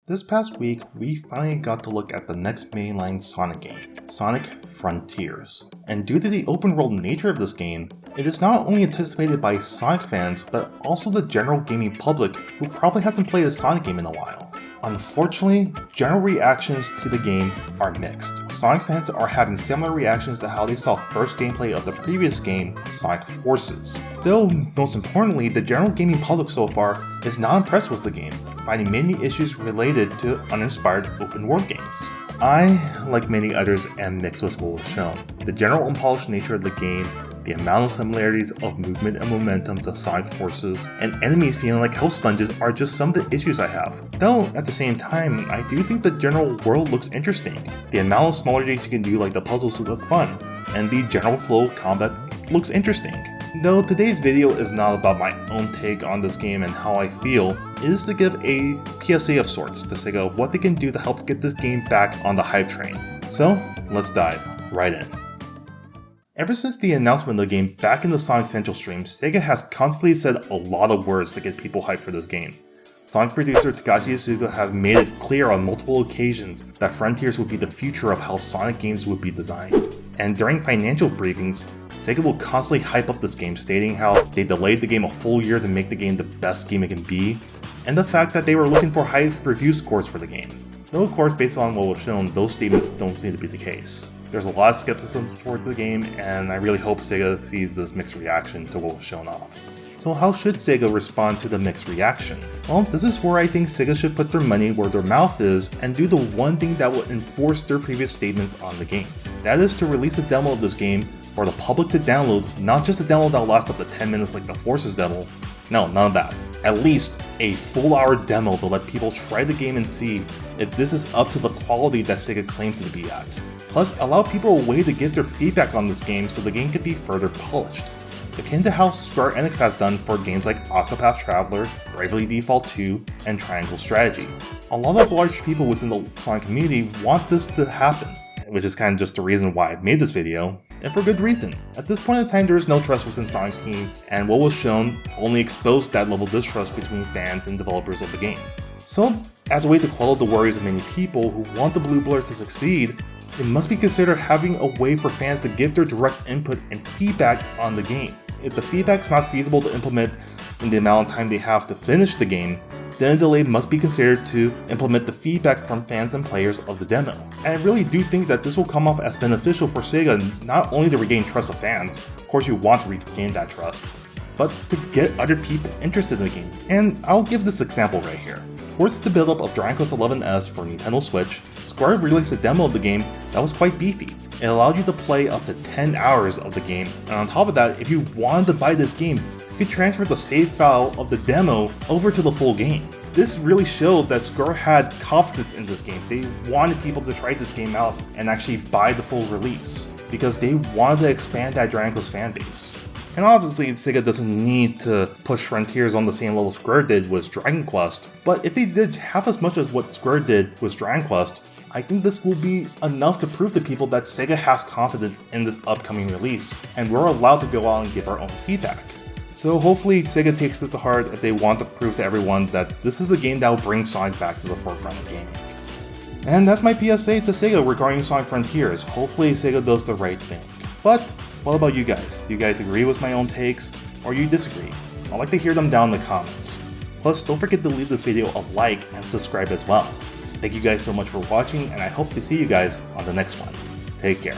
This past week, we finally got to look at the next mainline Sonic game, Sonic Frontiers. And due to the open world nature of this game, it is not only anticipated by Sonic fans, but also the general gaming public who probably hasn't played a Sonic game in a while. Unfortunately, general reactions to the game are mixed. Sonic fans are having similar reactions to how they saw first gameplay of the previous game, Sonic Forces. Though, most importantly, the general gaming public so far is not impressed with the game, finding many issues related to uninspired open world games. I, like many others, am mixed with what was shown. The general unpolished nature of the game, the amount of similarities of movement and momentum to Sonic Forces, and enemies feeling like health sponges are just some of the issues I have. Though, at the same time, I do think the general world looks interesting. The amount of smaller things you can do like the puzzles look fun, and the general flow of combat looks interesting. Though today's video is not about my own take on this game and how I feel, it is to give a PSA of sorts to Sega what they can do to help get this game back on the hype train. So, let's dive right in. Ever since the announcement of the game back in the Sonic Central stream, Sega has constantly said a lot of words to get people hyped for this game. Sonic producer Takashi Asuka has made it clear on multiple occasions that Frontiers would be the future of how Sonic games would be designed. And during financial briefings, Sega will constantly hype up this game, stating how they delayed the game a full year to make the game the best game it can be, and the fact that they were looking for high review scores for the game. Though of course, based on what was shown, those statements don't seem to be the case. There's a lot of skepticism towards the game, and I really hope Sega sees this mixed reaction to what was shown off. So how should Sega respond to the mixed reaction? Well, this is where I think Sega should put their money where their mouth is and do the one thing that will enforce their previous statements on the game. That is to release a demo of this game for the public to download, not just a demo that will last up to 10 minutes like the Forces demo. No, none of that. At least a full hour demo to let people try the game and see if this is up to the quality that Sega claims it to be at. Plus, allow people a way to give their feedback on this game so the game can be further polished. Akin to how Square Enix has done for games like Octopath Traveler, Bravely Default 2, and Triangle Strategy. A lot of large people within the Sonic community want this to happen, which is kind of just the reason why I've made this video, and for good reason. At this point in time, there is no trust within Sonic Team, and what was shown only exposed that level of distrust between fans and developers of the game. So, as a way to quell the worries of many people who want the Blue Blur to succeed, it must be considered having a way for fans to give their direct input and feedback on the game. If the feedback is not feasible to implement in the amount of time they have to finish the game, then a delay must be considered to implement the feedback from fans and players of the demo. And I really do think that this will come off as beneficial for Sega, not only to regain trust of fans, of course you want to regain that trust, but to get other people interested in the game. And I'll give this example right here. Towards the build-up of Dragon Quest XI's for Nintendo Switch, Square released a demo of the game that was quite beefy. It allowed you to play up to 10 hours of the game, and on top of that, if you wanted to buy this game, you could transfer the save file of the demo over to the full game. This really showed that Square had confidence in this game. They wanted people to try this game out and actually buy the full release, because they wanted to expand that Dragon Quest fanbase. And obviously, Sega doesn't need to push Frontiers on the same level Square did with Dragon Quest, but if they did half as much as what Square did with Dragon Quest, I think this will be enough to prove to people that Sega has confidence in this upcoming release, and we're allowed to go out and give our own feedback. So hopefully Sega takes this to heart if they want to prove to everyone that this is the game that will bring Sonic back to the forefront of gaming. And that's my PSA to Sega regarding Sonic Frontiers. Hopefully Sega does the right thing. But what about you guys? Do you guys agree with my own takes, or you disagree? I'd like to hear them down in the comments. Plus, don't forget to leave this video a like and subscribe as well. Thank you guys so much for watching, and I hope to see you guys on the next one. Take care.